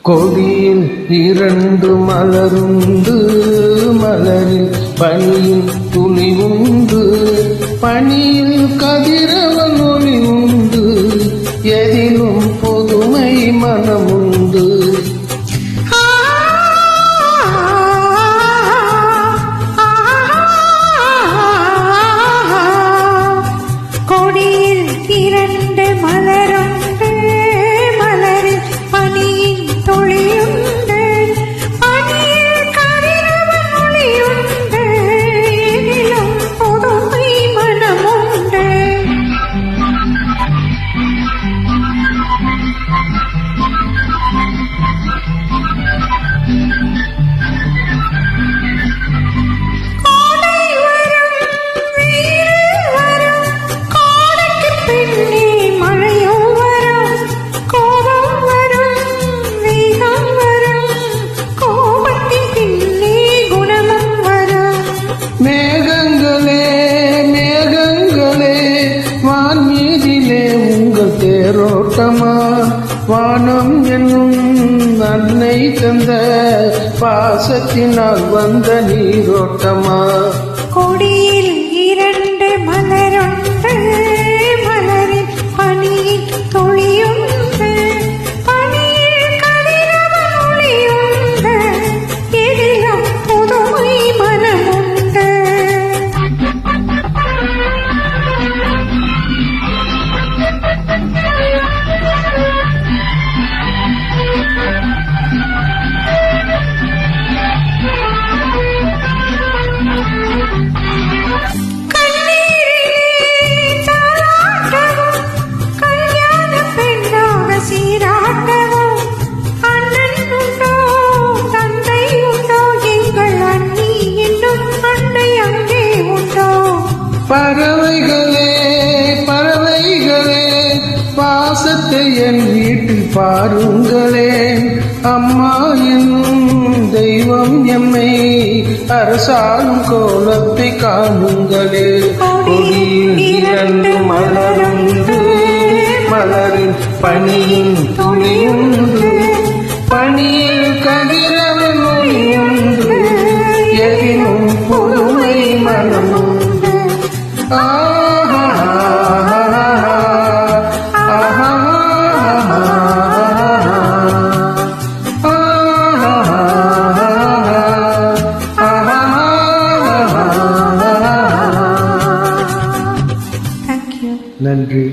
கொடியில் இரண்டு மலருண்டு, மலரில் பனியின் துளி உண்டு, பனியில் கதிரவன் ஒளி உண்டு, எதிலும் புதுமை மனமுண்டு. கொடியில் இரண்டு மலருண்டு, மலரில் பனியின் துளியுண்டு, பனியில் கதிரவன் ஒளியுண்டு, எதிலும் புதுமை மனமுண்டு. மேகங்களே மேகங்களே வான்மீதிலே உங்கள் தேரோட்டமா, வானம் என்னும் அன்னை தந்த பாசத்தினால் வந்த நீரோட்டமா. கொடியில் இரண்டு மலருண்டு, மலரில் பனியின் துளியுண்டு, பனியில் கதிரவன் ஒளியுண்டு, எதிலும் புதுமை மனமுண்டு. பறவைகளே பறவைகளே பாசத்தை என் வீட்டில் பாருங்களே, அம்மா என்னும் தெய்வம் எம்மை அரசாளும் கோலத்தை காணுங்களே. கொடியில் இரண்டு மலருண்டு, மலரில் பனியின் துளியுண்டு, பனியில் கதிரவன் ஒளியுண்டு, எதிலும் புதுமை மனமுண்டு. நன்றி.